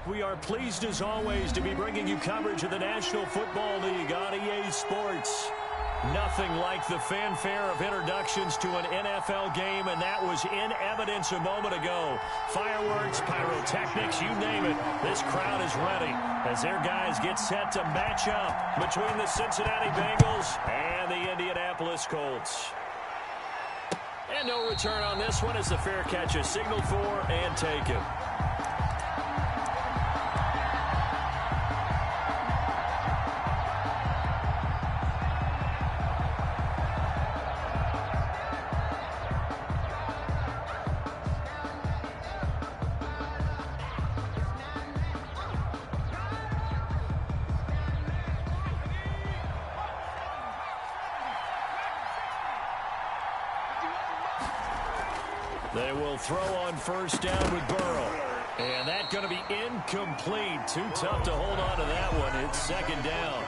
We are pleased as always to be bringing you coverage of the National Football League on EA Sports. Nothing like the fanfare of introductions to an NFL game, and that was in evidence a moment ago. Fireworks, pyrotechnics, you name it. This crowd is ready as their guys get set to match up between the Cincinnati Bengals and the Indianapolis Colts. And no return on this one as the fair catch is signaled for and taken. They will throw on first down with Burrow. And that's going to be incomplete. Too tough to hold on to that one. It's second down.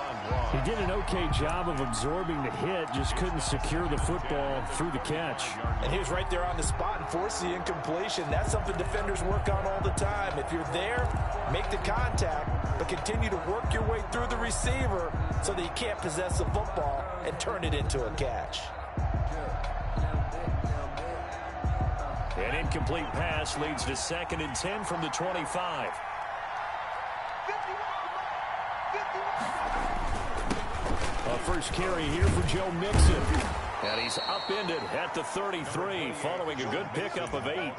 He did an okay job of absorbing the hit, just couldn't secure the football through the catch. And he was right there on the spot and forced the incompletion. That's something defenders work on all the time. If you're there, make the contact, but continue to work your way through the receiver so that you can't possess the football and turn it into a catch. An incomplete pass leads to 2nd and 10 from the 25. A first carry here for Joe Mixon. And he's upended at the 33 following a good pickup of 8.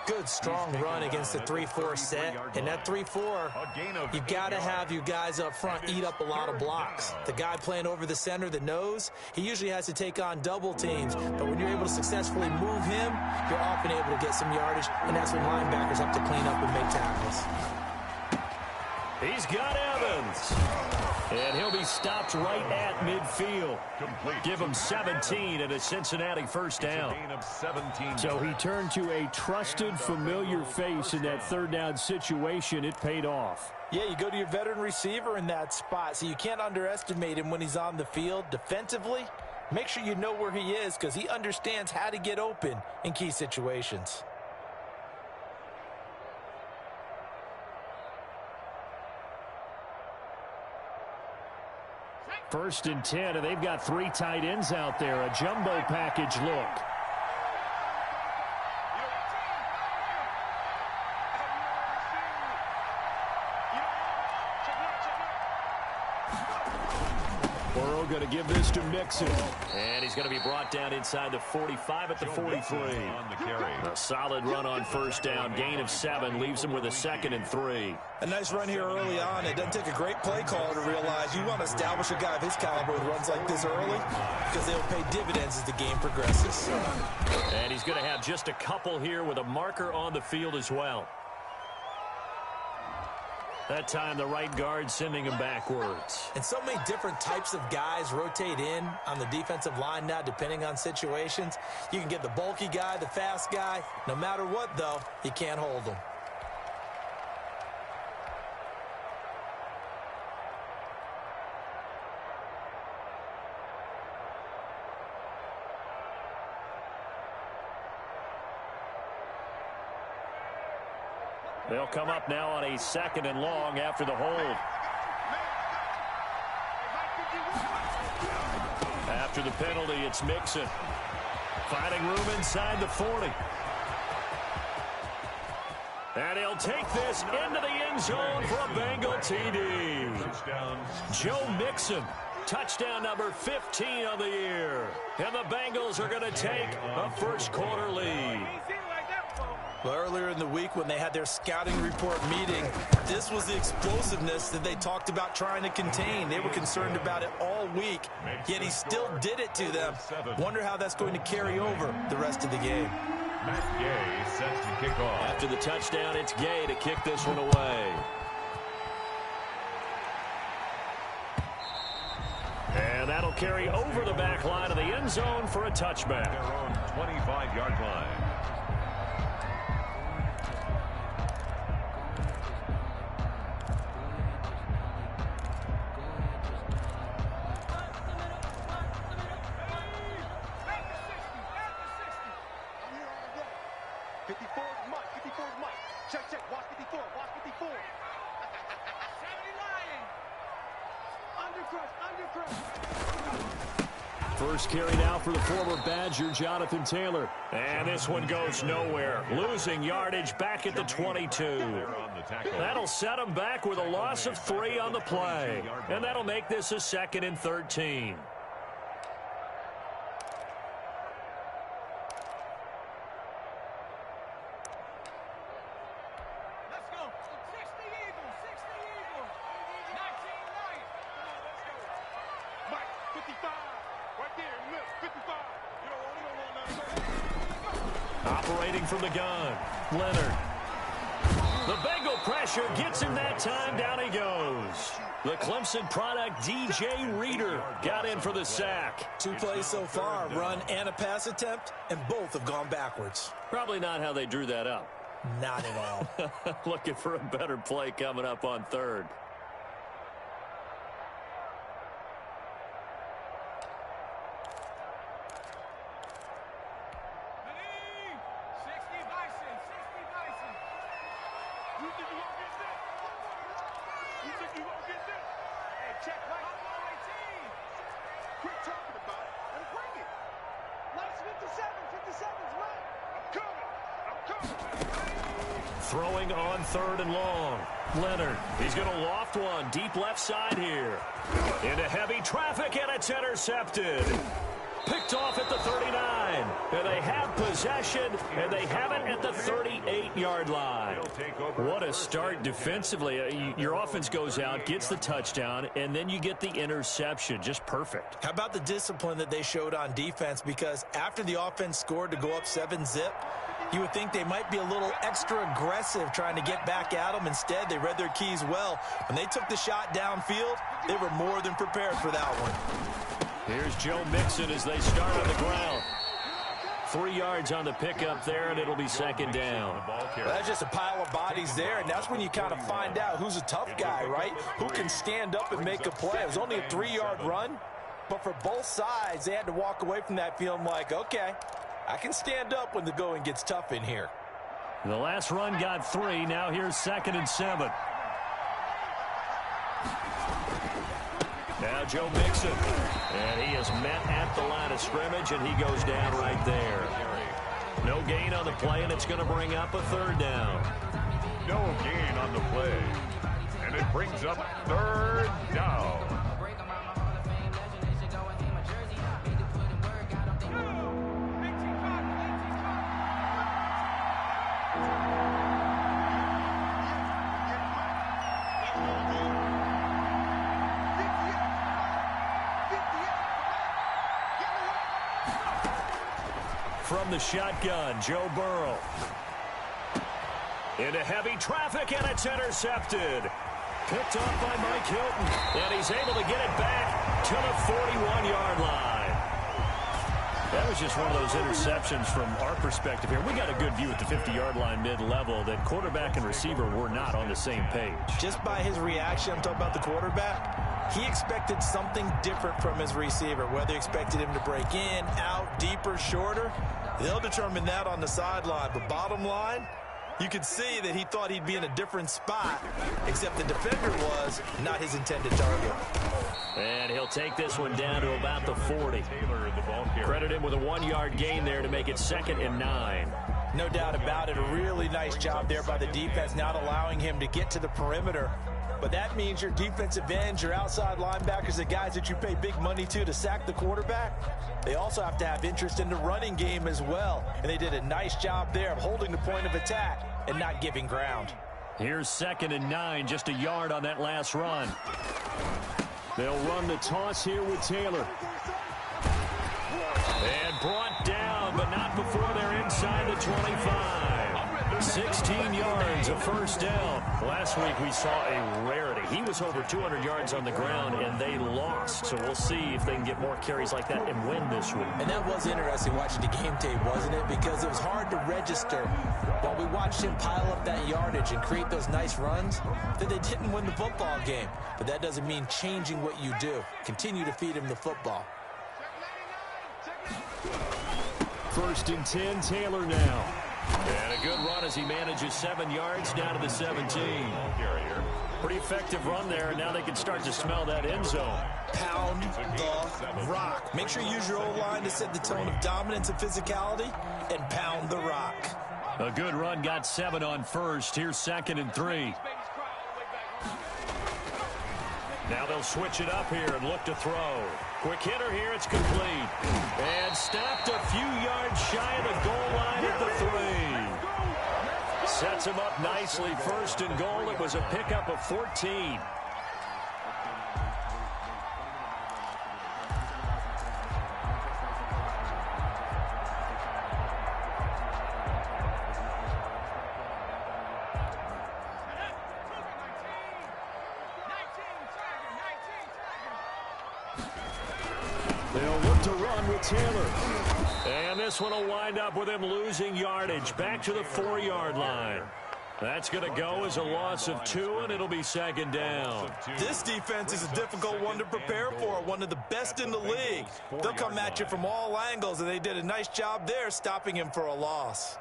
Good, strong run against the 3-4 set. And that 3-4, you got to have your guys up front eat up a lot of blocks. The guy playing over the center, the nose, he usually has to take on double teams. But when you're able to successfully move him, you're often able to get some yardage. And that's when linebackers have to clean up and make tackles. He's got Evans. And he'll be stopped right at midfield. Give him 17 and a Cincinnati first down. So he turned to a trusted, familiar face in that third down situation. It paid off. Yeah, you go to your veteran receiver in that spot, so you can't underestimate him when he's on the field. Defensively, make sure you know where he is because he understands how to get open in key situations. First and 10, and they've got 3 tight ends out there. A jumbo package look. Burrow going to give this to Mixon. And he's going to be brought down inside the 45 at the 43. A solid run on first down. Gain of 7 leaves him with a 2nd and 3. A nice run here early on. It doesn't take a great play caller to realize you want to establish a guy of his caliber with runs like this early because they'll pay dividends as the game progresses. And he's going to have just a couple here with a marker on the field as well. That time the right guard sending him backwards. And so many different types of guys rotate in on the defensive line now depending on situations. You can get the bulky guy, the fast guy. No matter what, though, you can't hold them. They'll come up now on a 2nd and long after the hold. After the penalty, it's Mixon. Finding room inside the 40. And he'll take this into the end zone for a Bengal TD. Joe Mixon, touchdown number 15 of the year. And the Bengals are going to take a first quarter lead. Well, earlier in the week when they had their scouting report meeting, this was the explosiveness that they talked about trying to contain. They were concerned about it all week, yet he still did it to them. Wonder how that's going to carry over the rest of the game. Matt Gay set to kick off. After the touchdown, it's Gay to kick this one away. And that'll carry over the back line of the end zone for a touchback. Their own 25-yard line. Check. Watch 54. Watch 54. 70 line. Undercrush. First carry now for the former Badger, Jonathan Taylor. And this one goes nowhere. Losing yardage back at the 22. That'll set him back with a loss of 3 on the play. And that'll make this a 2nd and 13. Operating from the gun, Leonard. The Bengal pressure gets him that time. Down he goes. The Clemson product, DJ Reader, got in for the sack. 2 plays so far, run and a pass attempt, and both have gone backwards. Probably not how they drew that up. Not at all. Looking for a better play coming up on 3rd. Throwing on 3rd and long. Leonard, he's going to loft one deep left side here. Into heavy traffic, and it's intercepted. Picked off at the 39. And they have possession, and they have it at the 38-yard line. What a start defensively. Your offense goes out, gets the touchdown, and then you get the interception. Just perfect. How about the discipline that they showed on defense? Because after the offense scored to go up 7-zip, you would think they might be a little extra aggressive trying to get back at them. Instead, they read their keys well. When they took the shot downfield, they were more than prepared for that one. Here's Joe Mixon as they start on the ground. 3 yards on the pickup there, and it'll be 2nd down. Well, that's just a pile of bodies there, and that's when you kind of find out who's a tough guy, right? Who can stand up and make a play. It was only a 3-yard run, but for both sides, they had to walk away from that feeling like, okay, I can stand up when the going gets tough in here. The last run got 3. Now here's 2nd and 7. Now Joe Mixon. And he is met at the line of scrimmage, and he goes down right there. No gain on the play, and it's going to bring up a 3rd down. No gain on the play. And it brings up 3rd down. From the shotgun, Joe Burrow. Into heavy traffic, and it's intercepted. Picked off by Mike Hilton. And he's able to get it back to the 41-yard line. That was just one of those interceptions from our perspective here. We got a good view at the 50-yard line mid-level that quarterback and receiver were not on the same page. Just by his reaction, I'm talking about the quarterback, he expected something different from his receiver, whether he expected him to break in, out, deeper, shorter. They'll determine that on the sideline. But bottom line, you could see that he thought he'd be in a different spot, except the defender was not his intended target. And he'll take this one down to about the 40. Credit him with a 1-yard gain there to make it 2nd and 9. No doubt about it. A really nice job there by the defense, not allowing him to get to the perimeter. But that means your defensive ends, your outside linebackers, the guys that you pay big money to sack the quarterback, they also have to have interest in the running game as well. And they did a nice job there of holding the point of attack and not giving ground. Here's 2nd and 9, just a yard on that last run. They'll run the toss here with Taylor. And brought down, but not before they're inside the 25. 16 yards, a 1st down. Last week we saw a rarity. He was over 200 yards on the ground, and they lost. So we'll see if they can get more carries like that and win this week. And that was interesting watching the game tape, wasn't it? Because it was hard to register while we watched him pile up that yardage and create those nice runs that they didn't win the football game. But that doesn't mean changing what you do. Continue to feed him the football. 1st and 10, Taylor now. And a good run as he manages 7 yards down to the 17. Pretty effective run there. Now they can start to smell that end zone. Pound the rock. Make sure you use your O-line to set the tone of dominance and physicality, and pound the rock. A good run, got 7 on first. Here's 2nd and 3. Now they'll switch it up here and look to throw. Quick hitter here, it's complete. And stopped a few yards shy of the goal line at the 3. Sets him up nicely, 1st and goal. It was a pickup of 14. They'll look to run with Taylor. And this one will wind up with him losing yardage back to the 4-yard line. That's going to go as a loss of 2, and it'll be 2nd down. This defense is a difficult one to prepare for, one of the best in the league. They'll come at you from all angles, and they did a nice job there stopping him for a loss.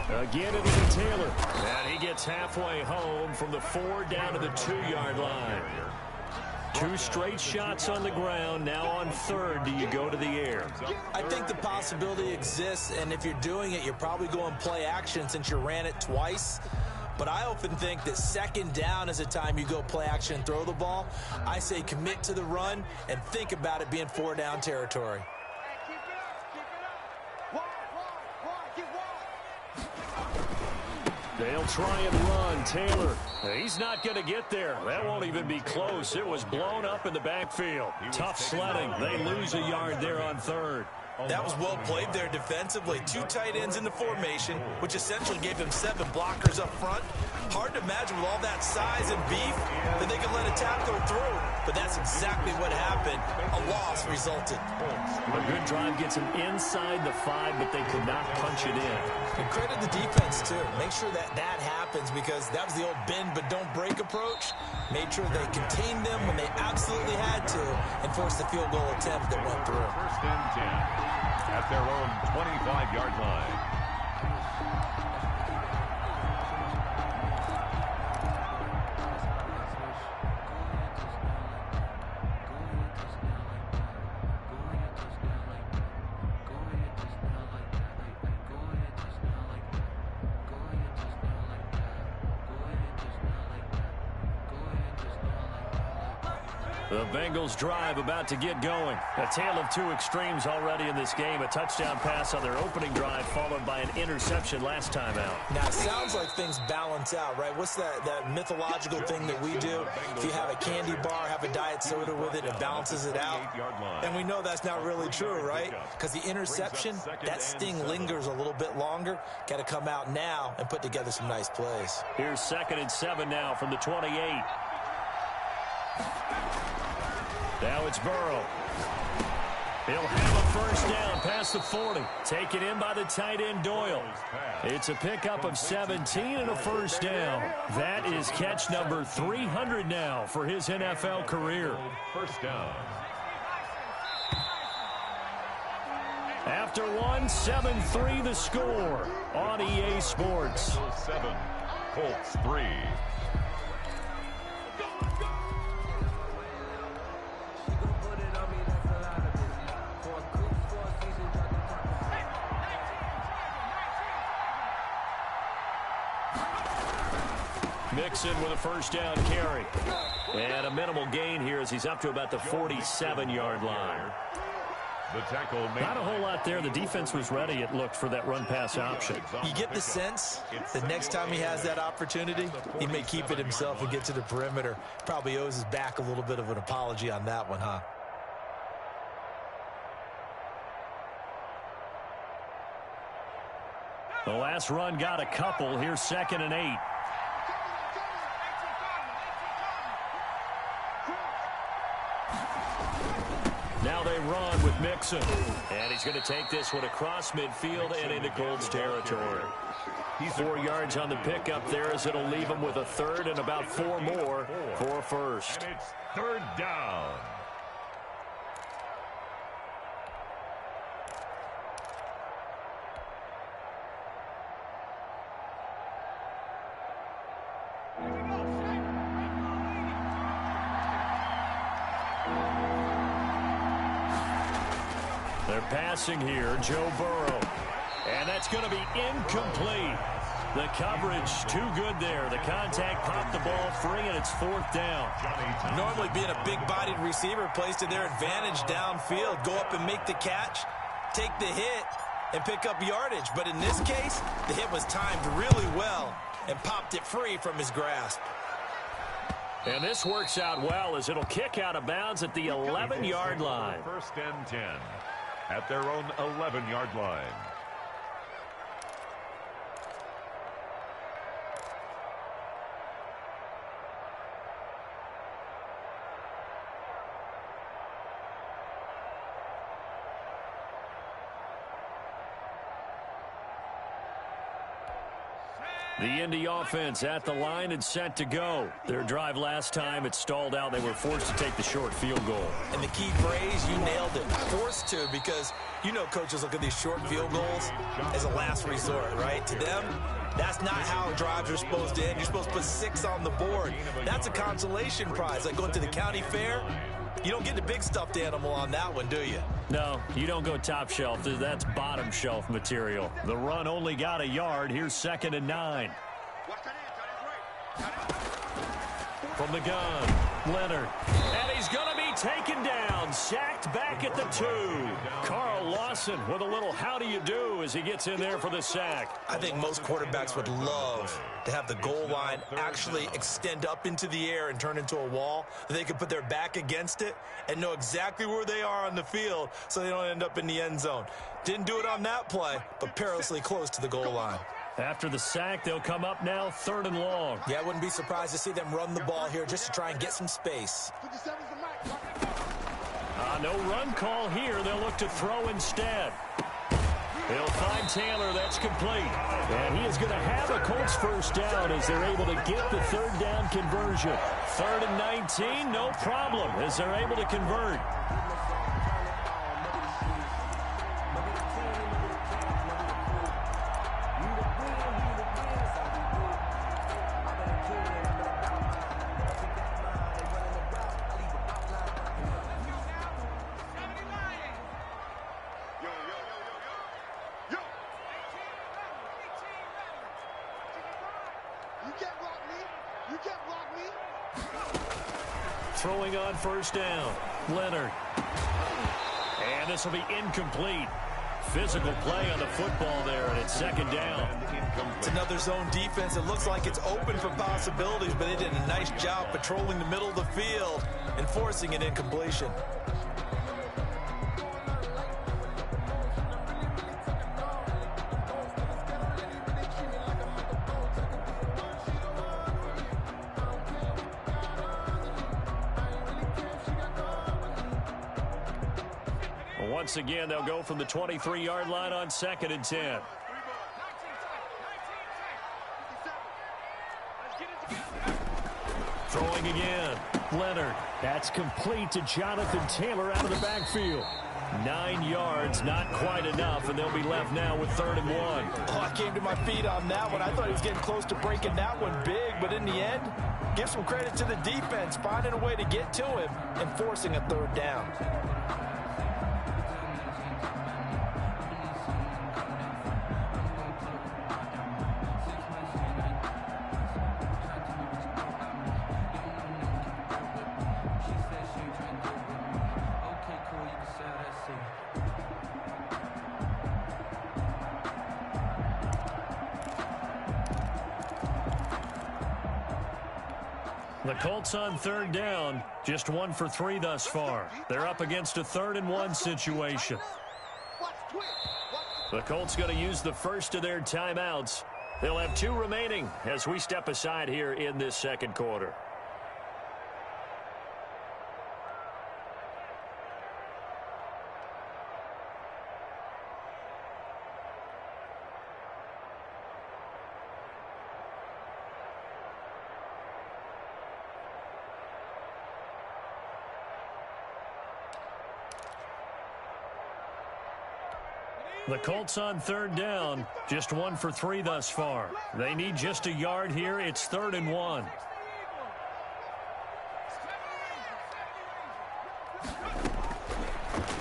Again, it'll be Taylor. And he gets halfway home from the 4 down to the 2-yard line. 2 straight shots on the ground. Now on 3rd, do you go to the air? I think the possibility exists, and if you're doing it, you're probably going play action since you ran it twice. But I often think that 2nd down is a time you go play action and throw the ball. I say commit to the run and think about it being 4-down territory. They'll try and run. Taylor, he's not going to get there. That won't even be close. It was blown up in the backfield. Tough sledding. They lose a yard there on 3rd. That was well played there defensively. 2 tight ends in the formation, which essentially gave them 7 blockers up front. Hard to imagine with all that size and beef that they could let a tackle through. But that's exactly what happened. A loss resulted. A good drive gets them inside the 5, but they could not punch it in. And credit the defense, too. Make sure that that happens because that was the old bend but don't break approach. Made sure they contained them when they absolutely had to and forced the field goal attempt that went through. 1st and 10 at their own 25-yard line. The Bengals drive about to get going. A tale of 2 extremes already in this game. A touchdown pass on their opening drive followed by an interception last time out. Now, it sounds like things balance out, right? What's that mythological thing that we do? If you have a candy bar, have a diet soda with it, it balances it out. And we know that's not really true, right? Because the interception, that sting lingers a little bit longer. Got to come out now and put together some nice plays. Here's 2nd and 7 now from the 28. Now it's Burrow. He'll have a 1st down past the 40. Taken in by the tight end Doyle. It's a pickup of 17 and a 1st down. That is catch number 300 now for his NFL career. 1st down. After 1, 7-3 the score on EA Sports. 7, Colts 3. Mixon with a 1st down carry. And a minimal gain here as he's up to about the 47-yard line. The tackle made. Not a whole lot there. The defense was ready, it looked, for that run-pass option. You get the sense that next time he has that opportunity, he may keep it himself and get to the perimeter. Probably owes his back a little bit of an apology on that one, huh? The last run got a couple. Here's 2nd and 8. Now they run with Mixon. And he's going to take this one across midfield and into Colts territory. 4 yards on the pickup there as it'll leave him with a third and about 4 more for a first. And it's third down. They're passing here, Joe Burrow. And that's going to be incomplete. The coverage too good there. The contact popped the ball free, and it's 4th down. Normally being a big-bodied receiver plays to their advantage downfield. Go up and make the catch, take the hit, and pick up yardage. But in this case, the hit was timed really well and popped it free from his grasp. And this works out well as it'll kick out of bounds at the 11-yard line. First and 10 at their own 11-yard line. The Indy offense at the line and set to go. Their drive last time, it stalled out. They were forced to take the short field goal. And the key phrase, you nailed it. Forced to, because you know coaches look at these short field goals as a last resort, right? To them, that's not how drives are supposed to end. You're supposed to put 6 on the board. That's a consolation prize. Like going to the county fair, you don't get the big stuffed animal on that one, do you? No, you don't go top shelf. That's bottom shelf material. The run only got a yard. Here's 2nd and 9. From the gun, Leonard. And he's going to be taken down. Sacked back at the 2. Carl Lawson with a little how do you do as he gets in there for the sack. I think most quarterbacks would love to have the goal line actually extend up into the air and turn into a wall. They could put their back against it and know exactly where they are on the field so they don't end up in the end zone. Didn't do it on that play, but perilously close to the goal line. After the sack, they'll come up now 3rd and long. Yeah, I wouldn't be surprised to see them run the ball here just to try and get some space. No run call here. They'll look to throw instead. He'll find Taylor. That's complete. And he is going to have a Colts first down as they're able to get the 3rd down conversion. 3rd and 19, no problem as they're able to convert. Throwing on first down, Leonard. And this will be incomplete. Physical play on the football there, and it's 2nd down. It's another zone defense. It looks like it's open for possibilities, but they did a nice job patrolling the middle of the field and forcing an incompletion. Once again, they'll go from the 23-yard line on 2nd and 10. Throwing again, Leonard. That's complete to Jonathan Taylor out of the backfield. 9 yards, not quite enough, and they'll be left now with 3rd and 1. Oh, I came to my feet on that one. I thought he was getting close to breaking that one big, but in the end, give some credit to the defense, finding a way to get to him and forcing a 3rd down. The Colts on 3rd down, just 1 for 3 thus far. They're up against a 3rd and 1 situation. The Colts going to use the first of their timeouts. They'll have 2 remaining as we step aside here in this 2nd quarter. The Colts on third down, just 1 for 3 thus far. They need just a yard here. It's 3rd and 1.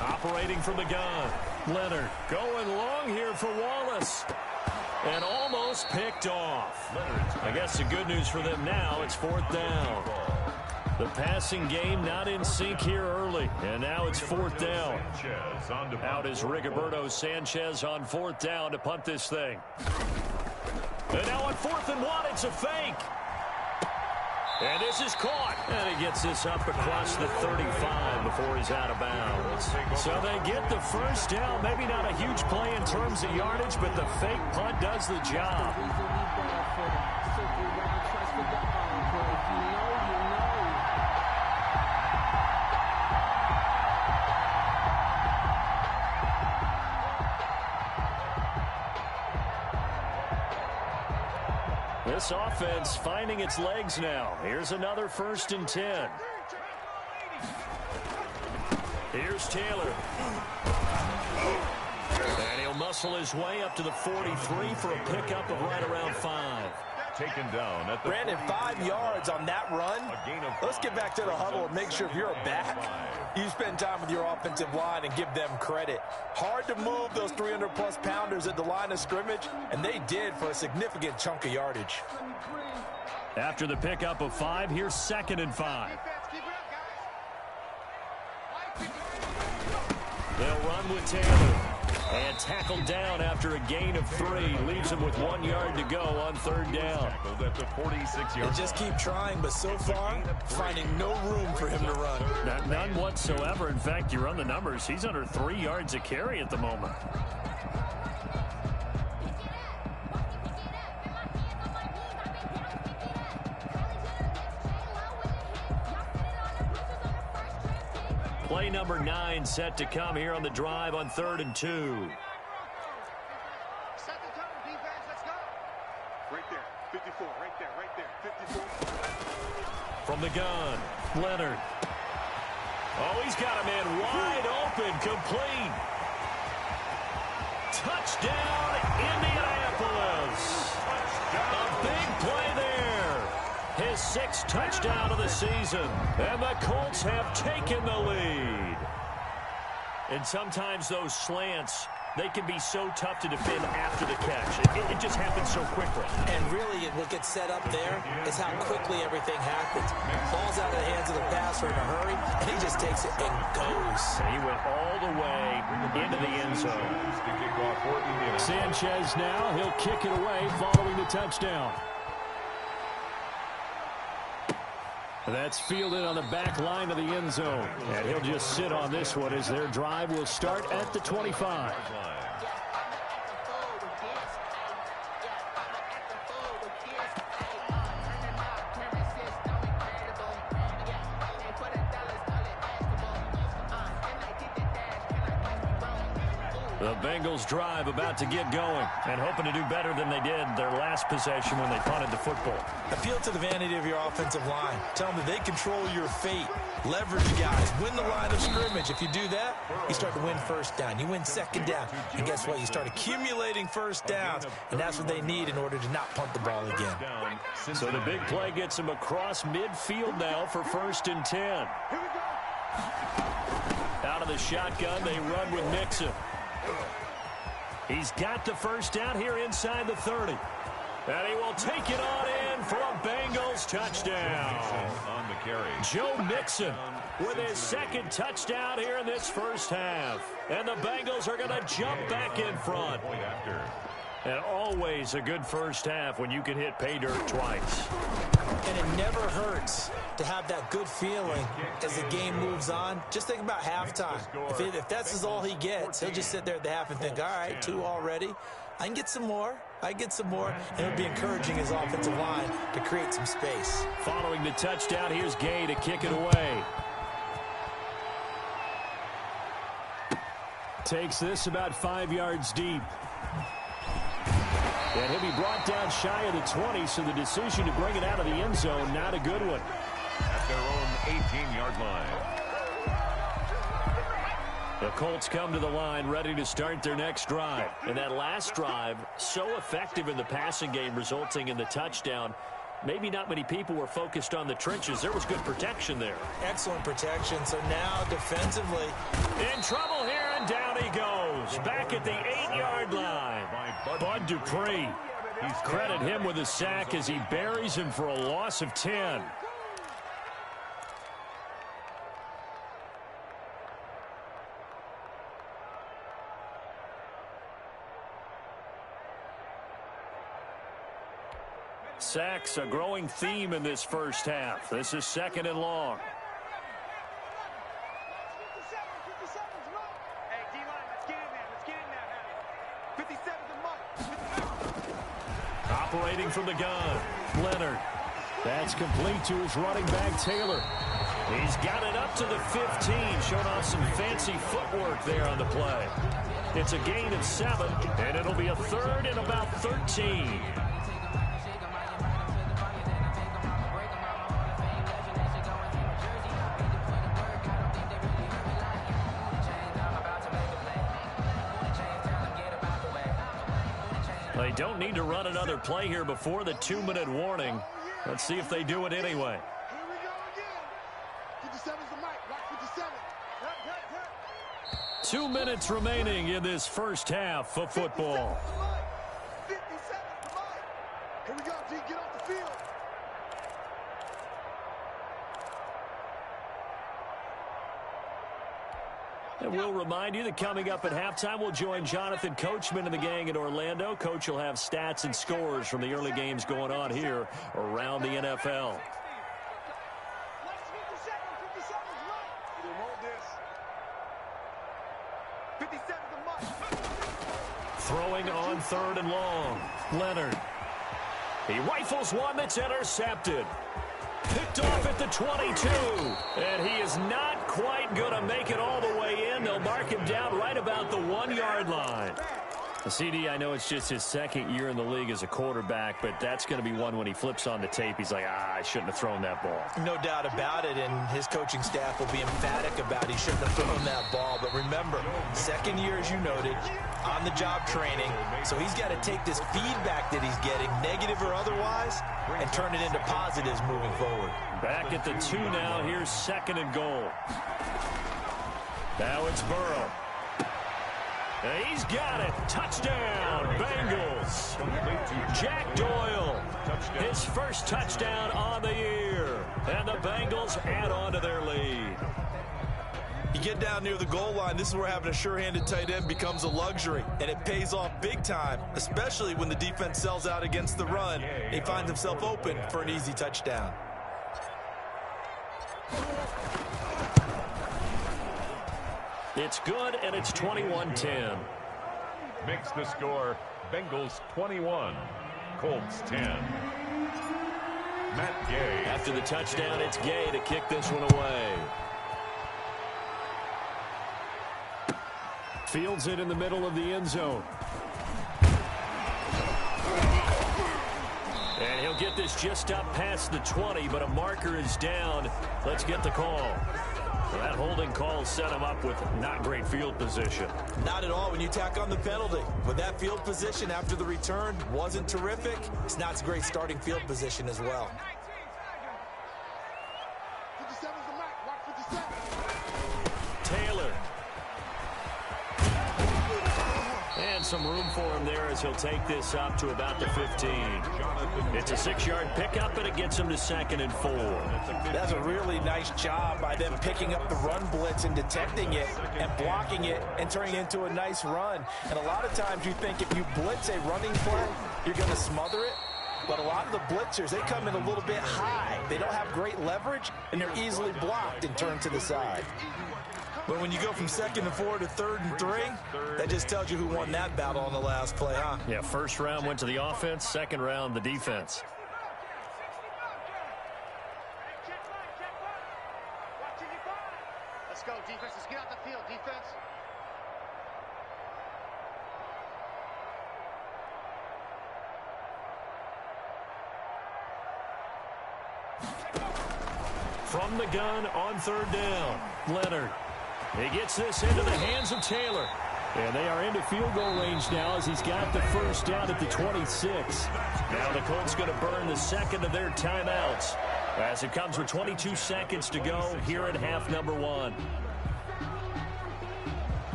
Operating from the gun. Leonard going long here for Wallace. And almost picked off. I guess the good news for them now, it's 4th down. The passing game not in sync here early, and now it's 4th down. Out is Rigoberto Sanchez on 4th down to punt this thing. And now on 4th and 1, it's a fake. And this is caught. And he gets this up across the 35 before he's out of bounds. So they get the first down. Maybe not a huge play in terms of yardage, but the fake punt does the job. This offense finding its legs now. Here's another 1st and 10. Here's Taylor. And he'll muscle his way up to the 43 for a pickup of right around 5. Taken down at the Brandon, 5 yards on that run. Let's get back to the huddle and make sure if you're a back, you spend time with your offensive line and give them credit. Hard to move those 300-plus pounders at the line of scrimmage, and they did for a significant chunk of yardage. After the pickup of 5, here's 2nd and 5. They'll run with Taylor. And tackled down after a gain of 3. Leaves him with 1 yard to go on 3rd down. They just keep trying, but so far, finding no room for him to run. None whatsoever. In fact, you run the numbers. He's under 3 yards a carry at the moment. Play number 9 set to come here on the drive on 3rd and 2. Set the tone, defense, let's go. Right there, 54, right there, 54. From the gun, Leonard. Oh, he's got a man wide open, complete. Touchdown, Indianapolis. A big play there. His 6th touchdown of the season. And the Colts have taken the lead. And sometimes those slants, they can be so tough to defend after the catch. It just happens so quickly. And really, what gets set up there is how quickly everything happens. Ball's out of the hands of the passer in a hurry, and he just takes it and goes. And he went all the way into the end zone. Sanchez now, he'll kick it away following the touchdown. That's fielded on the back line of the end zone. And he'll just sit on this one as their drive will start at the 25. The Bengals drive about to get going and hoping to do better than they did their last possession when they punted the football. Appeal to the vanity of your offensive line. Tell them that they control your fate. Leverage guys. Win the line of scrimmage. If you do that, you start to win 1st down. You win 2nd down. And guess what? You start accumulating 1st downs. And that's what they need in order to not punt the ball again. So the big play gets them across midfield now for 1st and 10. Out of the shotgun, they run with Mixon. He's got the 1st down here inside the 30. And he will take it on in for a Bengals touchdown. On the carry. Joe Mixon with his 2nd touchdown here in this 1st half. And the Bengals are going to jump back in front. And always a good 1st half when you can hit pay dirt twice. And it never hurts to have that good feeling as the game moves on. Just think about halftime. If that's all he gets, he'll just sit there at the half and think, all right, 2 already. I can get some more. And it'll be encouraging his offensive line to create some space. Following the touchdown, here's Gay to kick it away. Takes this about 5 yards deep. And he'll be brought down shy of the 20, so the decision to bring it out of the end zone, not a good one. At their own 18-yard line. The Colts come to the line ready to start their next drive. And that last drive, so effective in the passing game, resulting in the touchdown. Maybe not many people were focused on the trenches. There was good protection there. Excellent protection. So now defensively. In trouble here, and down he goes. Back at the 8-yard line. Bud Dupree. Credit him with a sack as he buries him for a loss of 10. Sacks, a growing theme in this first half. This is 2nd and long. Hey, D-line, let's get in there. Let's get in there, man. 57's a month. Operating from the gun, Leonard. That's complete to his running back, Taylor. He's got it up to the 15, showing off some fancy footwork there on the play. It's a gain of 7, and it'll be a 3rd and about 13. They don't need to run another play here before the 2-minute warning. Let's see if they do it anyway. Here we go again. 57's the mic. Watch 57. 2 minutes remaining in this first half of football. 57's the mic. Here we go, G. Get off the field. And we'll remind you that coming up at halftime, we'll join Jonathan Coachman and the gang in Orlando. Coach will have stats and scores from the early games going on here around the NFL. Throwing on 3rd and long. Leonard. He rifles one that's intercepted. Picked off at the 22. And he is not quite going to make it all the way in. They'll mark him down right about the 1-yard line. CD, I know it's just his 2nd year in the league as a quarterback, but that's going to be one when he flips on the tape. He's like, I shouldn't have thrown that ball. No doubt about it, and his coaching staff will be emphatic about he shouldn't have thrown that ball. But remember, 2nd year, as you noted, on-the-job training. So he's got to take this feedback that he's getting, negative or otherwise, and turn it into positives moving forward. Back at the 2 now. Here's 2nd and goal. Now it's Burrow. And he's got it. Touchdown, Bengals. Jack Doyle, his first touchdown on the year. And the Bengals add on to their lead. You get down near the goal line, this is where having a sure-handed tight end becomes a luxury, and it pays off big time, especially when the defense sells out against the run. He finds himself open for an easy touchdown. It's good, and it's 21-10. Makes the score Bengals 21, Colts 10. Matt Gay. After the touchdown, it's Gay to kick this one away. Fields it in the middle of the end zone. And he'll get this just up past the 20, but a marker is down. Let's get the call. Well, that holding call set him up with not great field position. Not at all when you tack on the penalty. With that field position after the return wasn't terrific, it's not a great starting field position as well. 57's the mic. Watch 57. Taylor. And some room for him there as he'll take this up to about the 15. It's a 6-yard pickup, and it gets him to 2nd and 4. That's a really nice job by them picking up the run blitz and detecting it and blocking it and turning it into a nice run. And a lot of times you think if you blitz a running play, you're going to smother it. But a lot of the blitzers, they come in a little bit high. They don't have great leverage, and they're easily blocked and turned to the side. But when you go from 2nd and 4 to 3rd and 3, that just tells you who won that battle on the last play, huh? Yeah, first round went to the offense, second round the defense. Let's go, defense. Let's get out the field, defense. From the gun on 3rd down, Leonard. He gets this into the hands of Taylor. And they are into field goal range now as he's got the first down at the 26. Now the Colts going to burn the second of their timeouts as it comes with 22 seconds to go here at half number 1.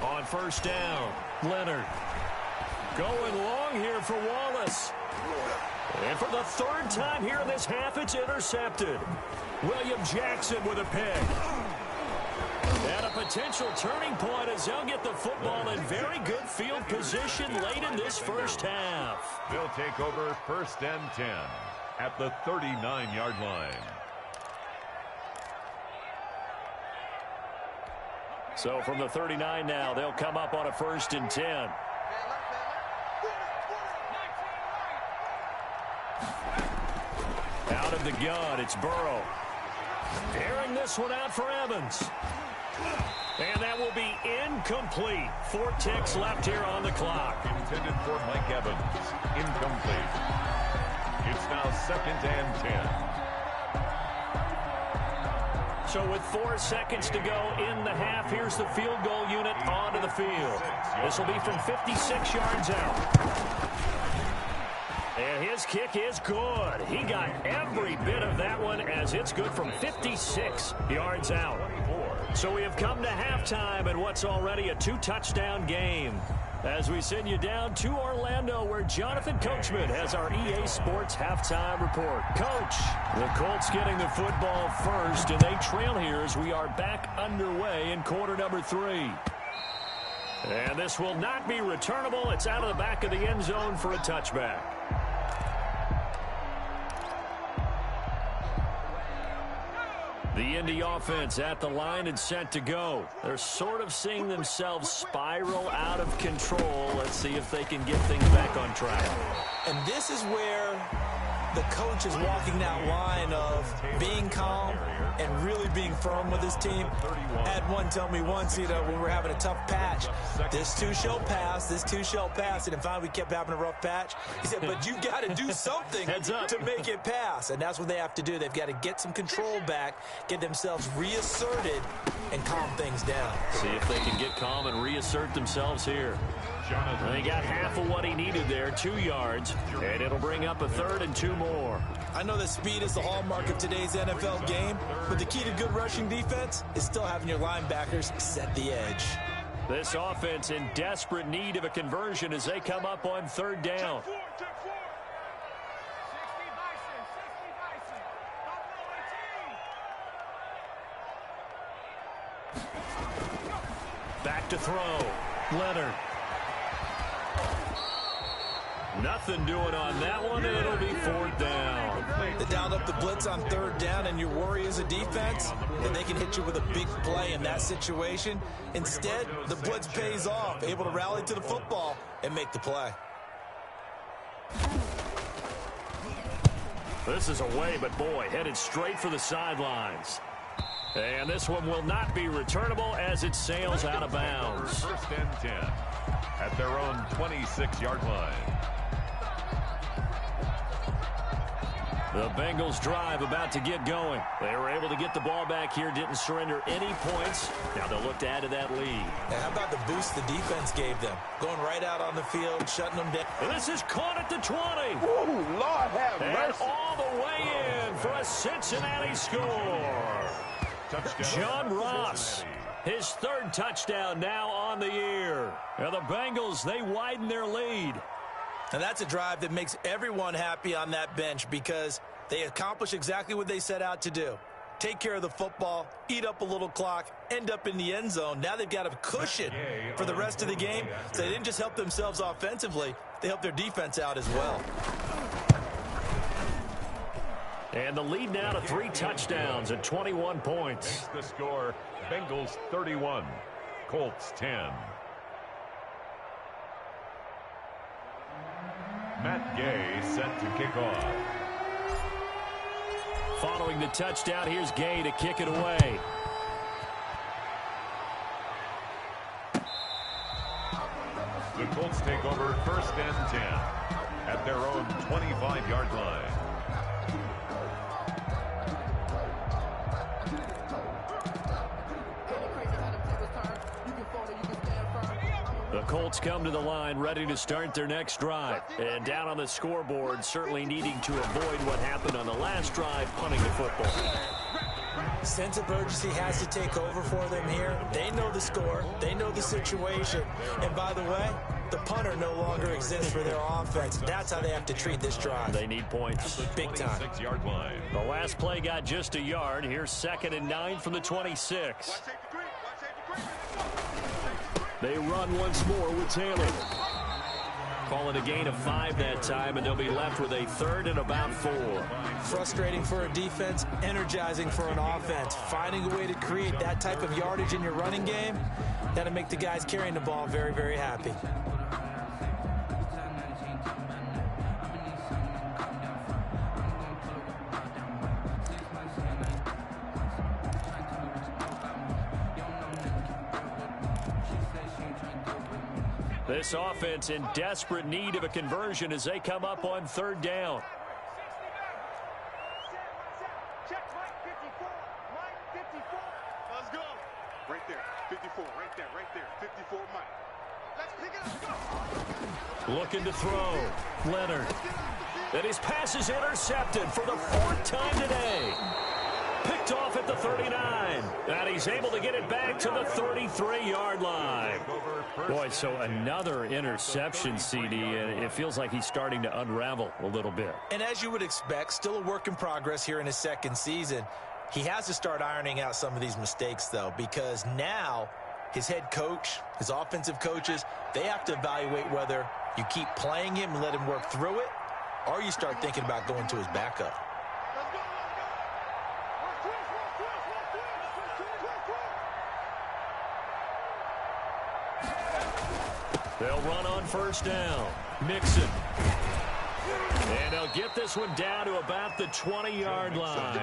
On first down, Leonard going long here for Wallace. And for the third time here in this half, it's intercepted. William Jackson with a pick. And a potential turning point as they'll get the football in very good field position late in this first half. They'll take over first and 10 at the 39-yard line. So from the 39 now, they'll come up on a first and 10. Out of the gun, it's Burrow. Airing this one out for Evans. And that will be incomplete. 4 ticks left here on the clock. Intended for Mike Evans. Incomplete. It's now second and 10. So with 4 seconds to go in the half, here's the field goal unit onto the field. This will be from 56 yards out. And his kick is good. He got every bit of that one as it's good from 56 yards out. So we have come to halftime in what's already a 2-touchdown game. As we send you down to Orlando, where Jonathan Coachman has our EA Sports halftime report. Coach, the Colts getting the football first, and they trail here as we are back underway in quarter number 3. And this will not be returnable. It's out of the back of the end zone for a touchback. The Indy offense at the line and set to go. They're sort of seeing themselves spiral out of control. Let's see if they can get things back on track. And this is where the coach is walking that line of being calm and really being firm with his team. I had one tell me once, when we were having a tough patch, this too shall pass, this too shall pass. And finally we kept having a rough patch. He said, but you got to do something to make it pass. And that's what they have to do. They've got to get some control back, get themselves reasserted, and calm things down. See if they can get calm and reassert themselves here. And he got half of what he needed there, 2 yards, and it'll bring up a 3rd and 2 more. I know that speed is the hallmark of today's NFL game, but the key to good rushing defense is still having your linebackers set the edge. This offense in desperate need of a conversion as they come up on 3rd down. Back to throw. Leonard. Nothing doing on that one, and it'll be 4th down. They dialed up the blitz on 3rd down, and you worry as a defense that they can hit you with a big play in that situation. Instead, the blitz pays off, able to rally to the football and make the play. This is away, but boy, headed straight for the sidelines. And this one will not be returnable as it sails out of bounds. First and 10 at their own 26-yard line. The Bengals drive about to get going. They were able to get the ball back here, didn't surrender any points. Now they'll look to add to that lead. And how about the boost the defense gave them? Going right out on the field, shutting them down. And this is caught at the 20. Ooh, Lord have and mercy. all the way in for a Cincinnati score. John Ross, his 3rd touchdown now on the year. Now the Bengals, they widen their lead. And that's a drive that makes everyone happy on that bench because they accomplish exactly what they set out to do. Take care of the football, eat up a little clock, end up in the end zone. Now they've got a cushion for the rest of the game. So they didn't just help themselves offensively, they helped their defense out as well. And the lead now to 3 touchdowns at 21 points. The score, Bengals 31, Colts 10. Matt Gay set to kick off. Following the touchdown, here's Gay to kick it away. The Colts take over 1st and 10 at their own 25-yard line. The Colts come to the line ready to start their next drive. And down on the scoreboard, certainly needing to avoid what happened on the last drive, punting the football. Sense of urgency has to take over for them here. They know the score. They know the situation. And by the way, the punter no longer exists for their offense. That's how they have to treat this drive. They need points. Big time. 6-yard line. The last play got just a yard. Here's 2nd and 9 from the 26. They run once more with Taylor. Calling a gain of 5 that time, and they'll be left with a 3rd and about 4. Frustrating for a defense, energizing for an offense. Finding a way to create that type of yardage in your running game, that'll make the guys carrying the ball very, very happy. This offense in desperate need of a conversion as they come up on 3rd down. Check Mike 54. Mike 54. Let's go. Right there. 54. Right there. Right there. 54 Mike. Let's pick it up. Go. Looking to throw. Leonard. And his pass is intercepted for the 4th time today. Picked off at the 39. And he's able to get it back to the 33-yard line. Boy, so another interception, CD, and it feels like he's starting to unravel a little bit. And as you would expect, still a work in progress here in his 2nd season. He has to start ironing out some of these mistakes, though, because now his head coach, his offensive coaches, they have to evaluate whether you keep playing him and let him work through it, or you start thinking about going to his backup. They'll run on 1st down. Mixon. And they'll get this one down to about the 20-yard line.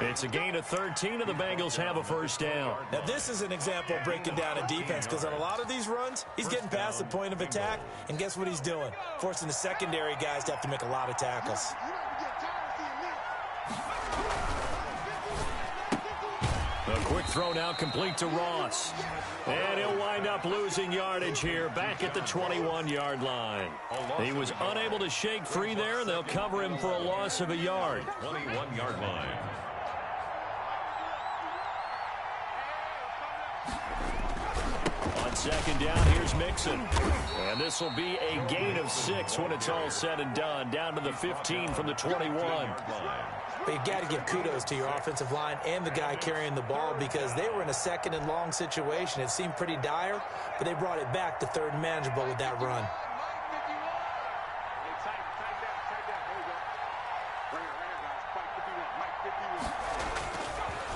It's a gain of 13, and the Bengals have a 1st down. Now, this is an example of breaking down a defense, because on a lot of these runs, he's getting past the point of attack, and guess what he's doing? Forcing the secondary guys to have to make a lot of tackles. A quick throw now complete to Ross. And he'll wind up losing yardage here back at the 21-yard line. He was unable to shake free there, and they'll cover him for a loss of a yard. 21-yard line. On 2nd down, here's Mixon. And this will be a gain of 6 when it's all said and done. Down to the 15 from the 21. But you got to give kudos to your offensive line and the guy carrying the ball, because they were in a 2nd and long situation. It seemed pretty dire, but they brought it back to 3rd and manageable with that run.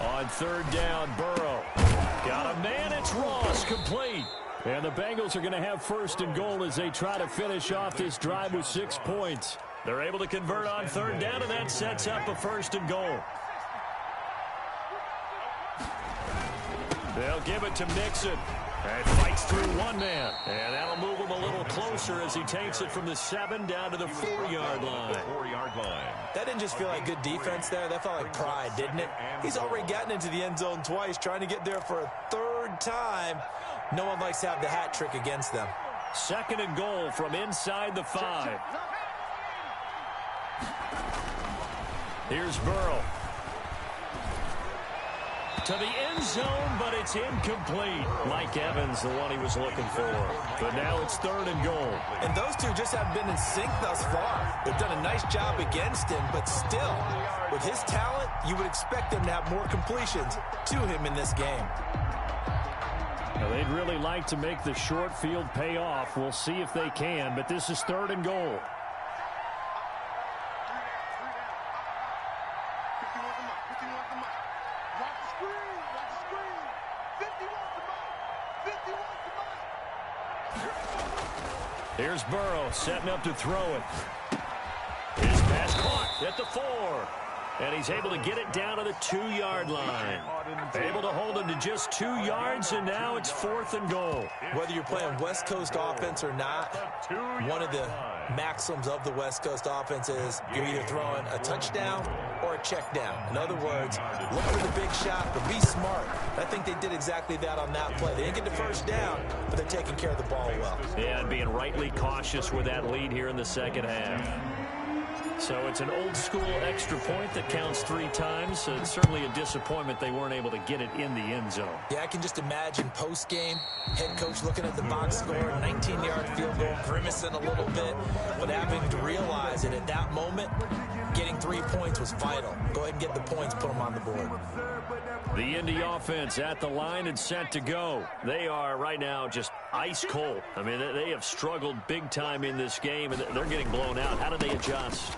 On 3rd down, Burrow. Got a man, it's Ross, complete. And the Bengals are going to have 1st and goal as they try to finish off this drive with 6 points. They're able to convert on 3rd down, and that sets up a 1st and goal. They'll give it to Mixon. And fights through one man. And that'll move him a little closer as he takes it from the 7 down to the 4-yard line. 4-yard line. That didn't just feel like good defense there. That felt like pride, didn't it? He's already gotten into the end zone twice, trying to get there for a 3rd time. No one likes to have the hat trick against them. 2nd and goal from inside the 5. Here's Burrow. To the end zone, but it's incomplete. Mike Evans, the one he was looking for. But now it's 3rd and goal. And those two just haven't been in sync thus far. They've done a nice job against him, but still, with his talent, you would expect them to have more completions to him in this game. Now, they'd really like to make the short field pay off. We'll see if they can, but this is 3rd and goal. Here's Burrow setting up to throw it. His pass caught at the 4. And he's able to get it down to the 2-yard line. Able to hold him to just 2 yards, and now it's 4th and goal. Whether you're playing West Coast offense or not, one of the maxims of the West Coast offense is you're either throwing a touchdown or a check down. In other words, look for the big shot, but be smart. I think they did exactly that on that play. They didn't get the first down, but they're taking care of the ball well. Yeah, and being rightly cautious with that lead here in the second half. So it's an old-school extra point that counts 3 times. It's certainly a disappointment they weren't able to get it in the end zone. Yeah, I can just imagine post-game, head coach looking at the box score, 19-yard field goal, grimacing a little bit, but having to realize that at that moment, getting 3 points was vital. Go ahead and get the points, put them on the board. The Indy offense at the line and set to go. They are right now just ice cold. I mean, they have struggled big time in this game, and they're getting blown out. How do they adjust?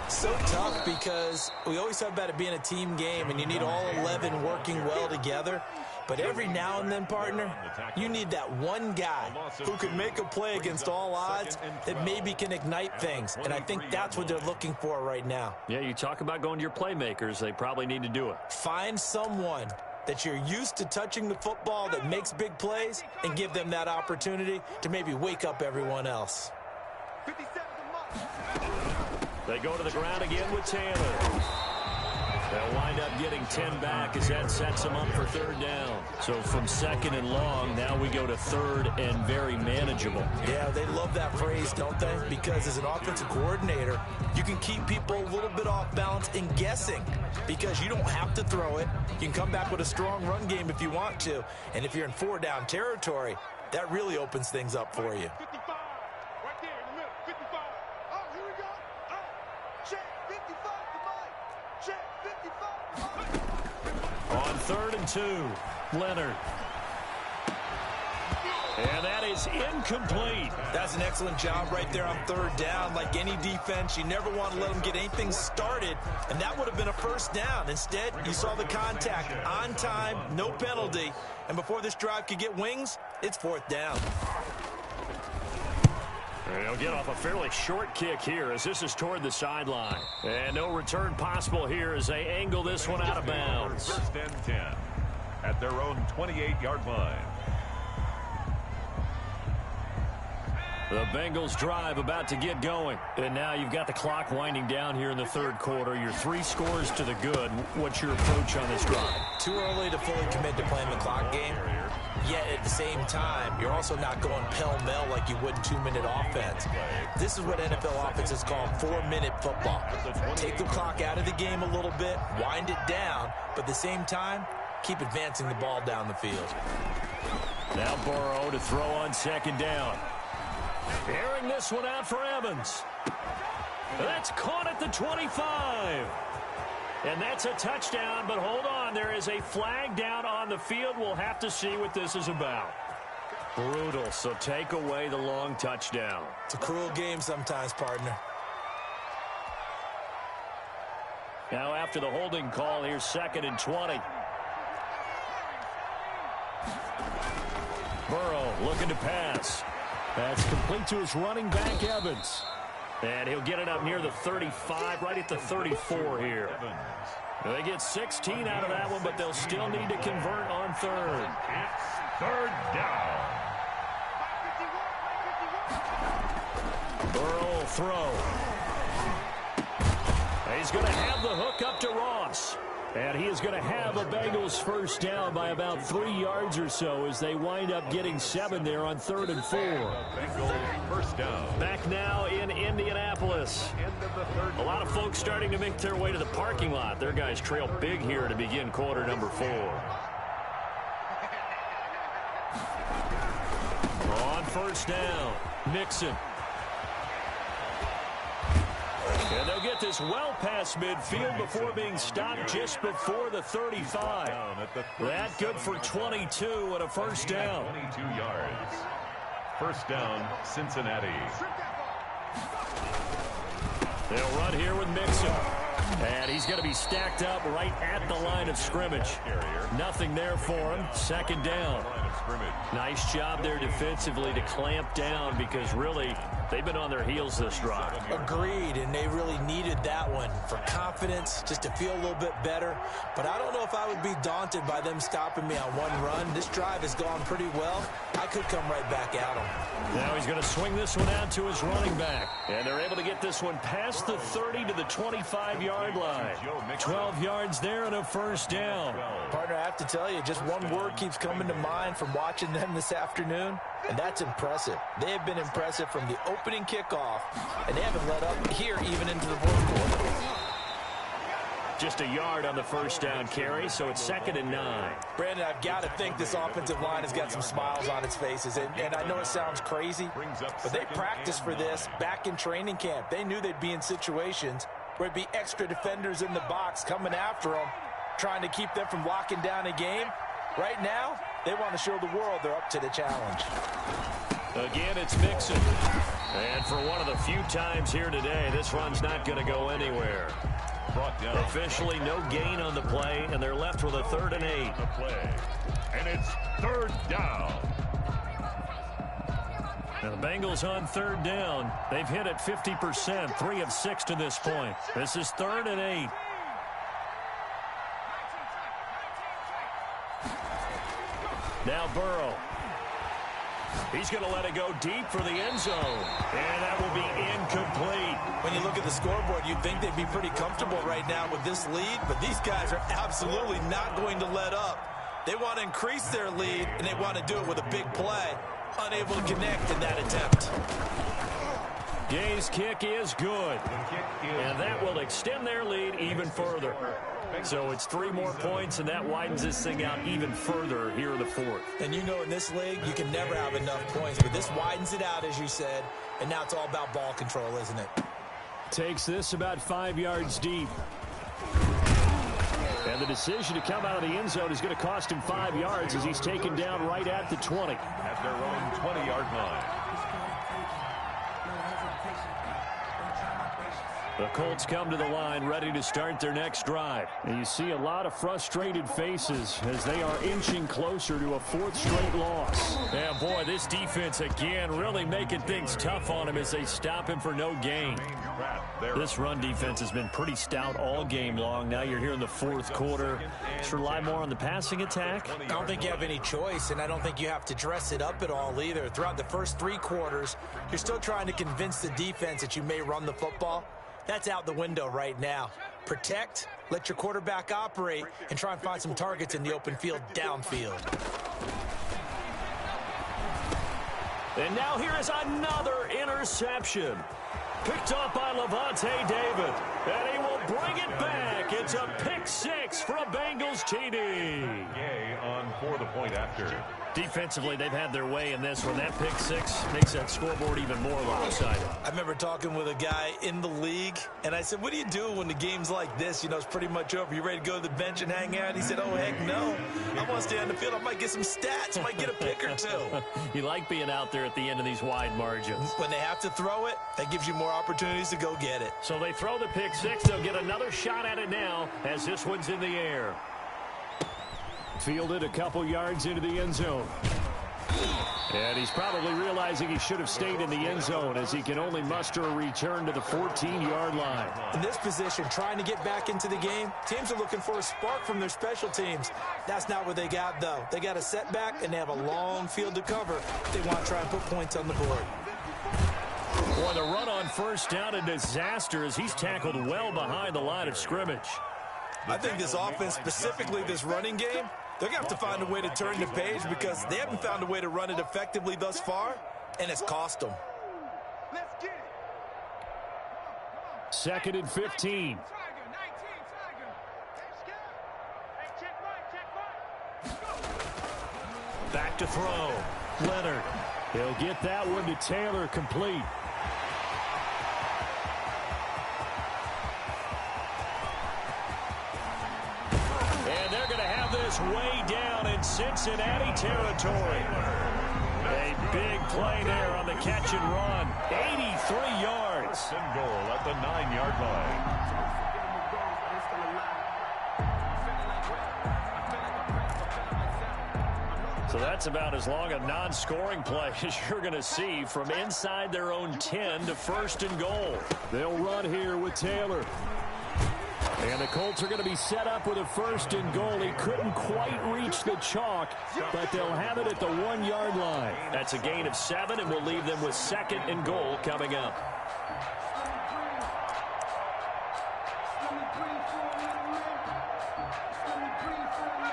So tough because we always talk about it being a team game, and you need all 11 working well together. But every now and then, partner, you need that one guy who can make a play against all odds that maybe can ignite things. And I think that's what they're looking for right now. Yeah, you talk about going to your playmakers. They probably need to do it. Find someone that you're used to touching the football that makes big plays and give them that opportunity to maybe wake up everyone else. They go to the ground again with Taylor. They'll wind up getting 10 back as that sets them up for 3rd down. So from 2nd and long, now we go to 3rd and very manageable. Yeah, they love that phrase, don't they? Because as an offensive coordinator, you can keep people a little bit off balance and guessing because you don't have to throw it. You can come back with a strong run game if you want to. And if you're in 4-down territory, that really opens things up for you. 55, right there in the middle, 55. Oh, here we go. Oh, check, 55 to Mike. Check, 55 to Mike. On 3rd and 2, Leonard. And that is incomplete. That's an excellent job right there on 3rd down. Like any defense, you never want to let them get anything started, and that would have been a 1st down. Instead, you saw the contact on time, no penalty, and before this drive could get wings, it's 4th down. They'll get off a fairly short kick here as this is toward the sideline. And no return possible here as they angle this one out of bounds. 1st and 10 at their own 28-yard line. The Bengals drive about to get going. And now you've got the clock winding down here in the 3rd quarter. You're 3 scores to the good. What's your approach on this drive? Too early to fully commit to playing the clock game. Yet at the same time, you're also not going pell-mell like you would in 2-minute offense. This is what NFL offenses call 4-minute football. Take the clock out of the game a little bit, wind it down, but at the same time, keep advancing the ball down the field. Now Burrow to throw on 2nd down. Airing this one out for Evans. That's caught at the 25. And that's a touchdown, but hold on. There is a flag down on the field. We'll have to see what this is about. Brutal, so take away the long touchdown. It's a cruel game sometimes, partner. Now after the holding call, here's 2nd and 20. Burrow looking to pass. That's complete to his running back, Evans. And he'll get it up near the 35, right at the 34 here. They get 16 out of that one, but they'll still need to convert on 3rd. It's 3rd down. Burrow will throw. He's going to have the hook up to Ross. And he is going to have a Bengals 1st down by about 3 yards or so as they wind up getting 7 there on 3rd and 4. Bengals 1st down. Back now in Indianapolis. A lot of folks starting to make their way to the parking lot. Their guys trail big here to begin quarter number 4. On 1st down, Nixon. And they'll get this well past midfield before being stopped just before the 35. That good for 22 and a 1st down. 22 yards. 1st down, Cincinnati. They'll run here with Mixon. And he's going to be stacked up right at the line of scrimmage. Nothing there for him. Second down. Nice job there defensively to clamp down because really they've been on their heels this drive. Agreed, and they really needed that one for confidence, just to feel a little bit better. But I don't know if I would be daunted by them stopping me on one run. This drive has gone pretty well. I could come right back at him. Now he's going to swing this one out to his running back. And they're able to get this one past the 30 to the 25-yard line. 12 yards there and a first down. Partner, I have to tell you, just one word keeps coming to mind from watching them this afternoon, and that's impressive. They have been impressive from the opening kickoff, and they haven't let up here even into the fourth quarter. Just a yard on the first down carry, so it's 2nd and 9. Brandon, I've got to think this offensive line has got some smiles on its faces, and I know it sounds crazy, but they practiced for this back in training camp. They knew they'd be in situations where it'd be extra defenders in the box coming after them, trying to keep them from locking down a game. Right now, they want to show the world they're up to the challenge. Again, it's Mixon. And for one of the few times here today, this run's not going to go anywhere. Officially no gain on the play, and they're left with a 3rd and 8. And it's 3rd down. Now the Bengals on 3rd down. They've hit it 50%, 3 of 6 to this point. This is 3rd and 8. Now Burrow. He's going to let it go deep for the end zone. And that will be incomplete. When you look at the scoreboard, you'd think they'd be pretty comfortable right now with this lead, but these guys are absolutely not going to let up. They want to increase their lead, and they want to do it with a big play. Unable to connect in that attempt. Gay's kick is good. And that will extend their lead even further. So it's 3 more points, and that widens this thing out even further here in the 4th. And you know in this league, you can never have enough points, but this widens it out, as you said, and now it's all about ball control, isn't it? Takes this about 5 yards deep. And the decision to come out of the end zone is going to cost him 5 yards as he's taken down right at the 20. At their own 20-yard line. The Colts come to the line ready to start their next drive. And you see a lot of frustrated faces as they are inching closer to a 4th straight loss. Yeah, boy, this defense again really making things tough on him as they stop him for no gain. This run defense has been pretty stout all game long. Now you're here in the 4th quarter. Just rely more on the passing attack. I don't think you have any choice, and I don't think you have to dress it up at all either. Throughout the first 3 quarters, you're still trying to convince the defense that you may run the football. That's out the window right now. Protect, let your quarterback operate, and try and find some targets in the open field downfield. And now here is another interception. Picked up by Levante David. And he will bring it back. It's a pick 6 for a Bengals TD. Gay on for the point after. Defensively, they've had their way in this one. That pick 6 makes that scoreboard even more lopsided. I remember talking with a guy in the league, and I said, what do you do when the game's like this? You know, it's pretty much over. You ready to go to the bench and hang out? He said, oh, heck no. I want to stay on the field. I might get some stats. Might get a pick or 2. You like being out there at the end of these wide margins. When they have to throw it, that gives you more opportunities to go get it. So they throw the pick 6. They'll get another shot at it now as this one's in the air. Fielded a couple yards into the end zone. And he's probably realizing he should have stayed in the end zone as he can only muster a return to the 14-yard line. In this position, trying to get back into the game, teams are looking for a spark from their special teams. That's not what they got, though. They got a setback, and they have a long field to cover. They want to try and put points on the board. Boy, the run on first down, a disaster as he's tackled well behind the line of scrimmage. I think this offense, specifically this running game, they're going to have to find a way to turn the page because they haven't found a way to run it effectively thus far, and it's cost them. Let's get it. 2nd and 15. Back to throw. Leonard. He'll get that one to Taylor complete. And they're going to have this way down in Cincinnati territory. A big play there on the catch and run. 83 yards. And goal at the 9-yard line. So that's about as long a non-scoring play as you're going to see from inside their own 10 to 1st and goal. They'll run here with Taylor. And the Colts are going to be set up with a 1st and goal. He couldn't quite reach the chalk, but they'll have it at the 1-yard line. That's a gain of 7, and we'll leave them with 2nd and goal coming up.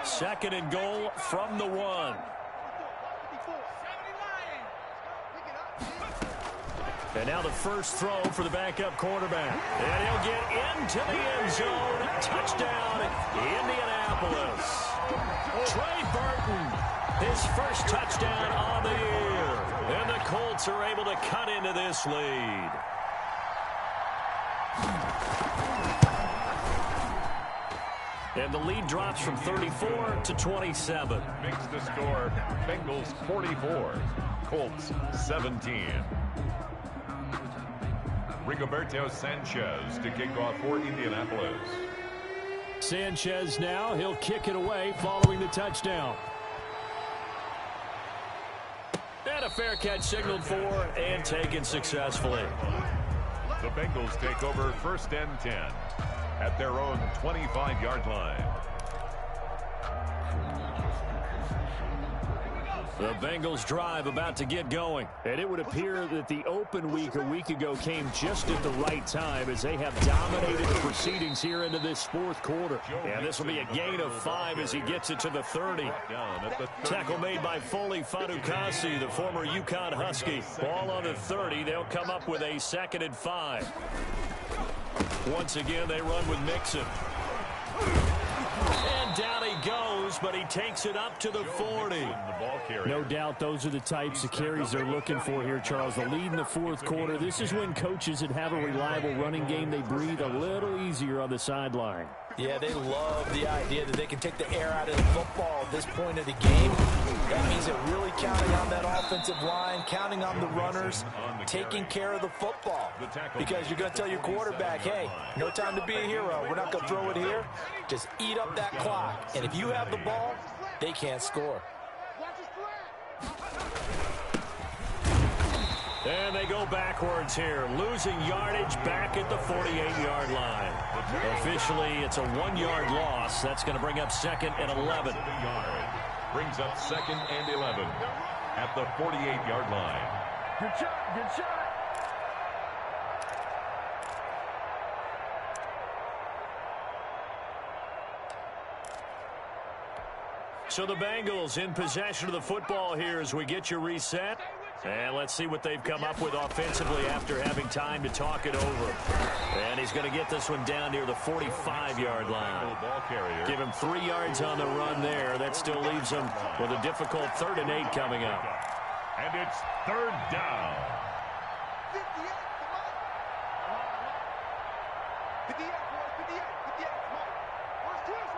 Second and goal from the 1. And now the first throw for the backup quarterback. And he'll get into the end zone. Touchdown, Indianapolis. Trey Burton, his first touchdown on the year. And the Colts are able to cut into this lead. And the lead drops from 34 to 27. Makes the score Bengals 44, Colts 17. Rigoberto Sanchez to kick off for Indianapolis. Sanchez now, he'll kick it away following the touchdown. And a fair catch signaled for and taken successfully. The Bengals take over 1st and 10 at their own 25-yard line. The Bengals drive about to get going. And it would appear that the open week a week ago came just at the right time as they have dominated the proceedings here into this 4th quarter. And this will be a gain of 5 as he gets it to the 30. Tackle made by Foley Fadukasi, the former UConn Husky. Ball on the 30. They'll come up with a 2nd and 5. Once again, they run with Mixon. And down he goes, but he takes it up to the 40. No doubt those are the types of carries they're looking for here, Charles. The lead in the 4th quarter. This is when coaches that have a reliable running game, they breathe a little easier on the sideline. Yeah, they love the idea that they can take the air out of the football at this point of the game. That means they're really counting on that offensive line, counting on the runners, taking care of the football. Because you're going to tell your quarterback, hey, no time to be a hero. We're not going to throw it here. Just eat up that clock. And if you have the ball, they can't score. And they go backwards here, losing yardage back at the 48-yard line. Officially, it's a 1-yard loss. That's going to bring up 2nd and 11. Brings up 2nd and 11 at the 48-yard line. Good shot, good shot. So the Bengals in possession of the football here as we get you reset. And let's see what they've come up with offensively after having time to talk it over. And he's going to get this one down near the 45-yard line. Give him 3 yards on the run there. That still leaves him with a difficult 3rd and 8 coming up. And it's 3rd down. 58, come on. 58, boys, 58, come on. Watch twist.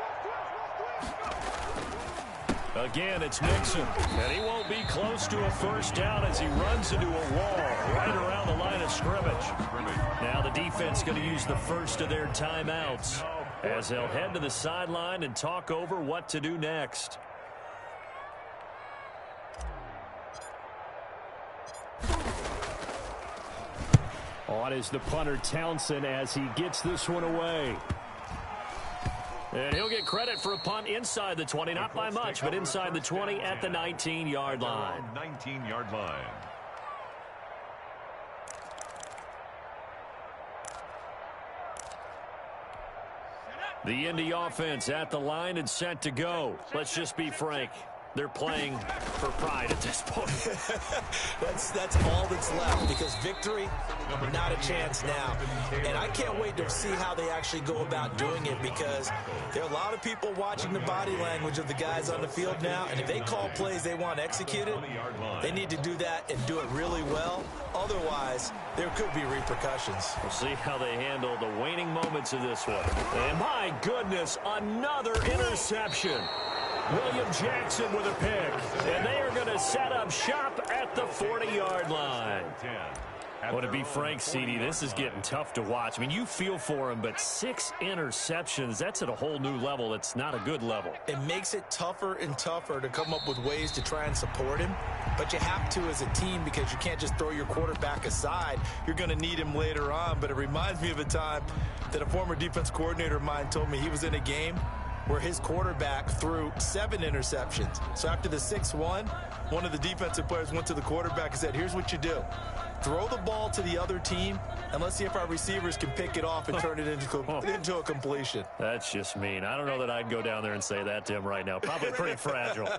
Again, it's Mixon. And he won't be close to a 1st down as he runs into a wall right around the line of scrimmage. Now the defense going to use the first of their timeouts as they'll head to the sideline and talk over what to do next. On is the punter Townsend as he gets this one away. And he'll get credit for a punt inside the 20, not by much, but inside the 20 at the 19-yard line. 19-yard line. The Indy offense at the line and set to go. Let's just be frank. They're playing for pride at this point. That's all that's left, because victory, not a chance now. And I can't wait to see how they actually go about doing it, because there are a lot of people watching the body language of the guys on the field now, and if they call plays they want executed, they need to do that and do it really well. Otherwise, there could be repercussions. We'll see how they handle the waning moments of this one. And my goodness, another interception. William Jackson with a pick. And they are going to set up shop at the 40-yard line. Well, to be frank, CD, this is getting tough to watch. I mean, you feel for him, but 6 interceptions, that's at a whole new level. It's not a good level. It makes it tougher and tougher to come up with ways to try and support him. But you have to as a team because you can't just throw your quarterback aside. You're going to need him later on. But it reminds me of a time that a former defense coordinator of mine told me he was in a game where his quarterback threw 7 interceptions. So after the 6-1, one of the defensive players went to the quarterback and said, here's what you do. Throw the ball to the other team, and let's see if our receivers can pick it off and turn it into a completion. That's just mean. I don't know that I'd go down there and say that to him right now. Probably pretty fragile.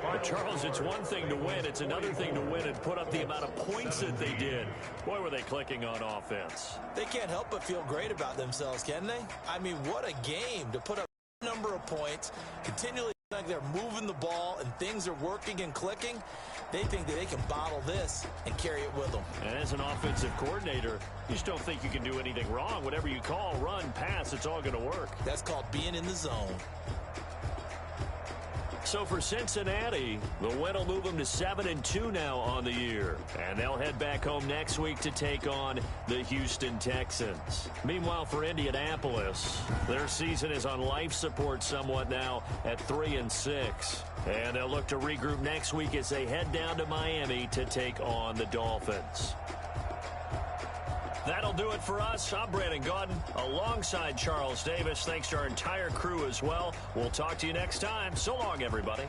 But Charles, it's one thing to win. It's another thing to win and put up the amount of points that they did. Boy, were they clicking on offense. They can't help but feel great about themselves, can they? I mean, what a game to put up a number of points, continually like they're moving the ball and things are working and clicking. They think that they can bottle this and carry it with them. And as an offensive coordinator, you just don't think you can do anything wrong. Whatever you call, run, pass, it's all going to work. That's called being in the zone. So for Cincinnati, the win will move them to 7-2 now on the year. And they'll head back home next week to take on the Houston Texans. Meanwhile, for Indianapolis, their season is on life support somewhat now at 3-6. And they'll look to regroup next week as they head down to Miami to take on the Dolphins. That'll do it for us. I'm Brandon Gaudin alongside Charles Davis. Thanks to our entire crew as well. We'll talk to you next time. So long, everybody.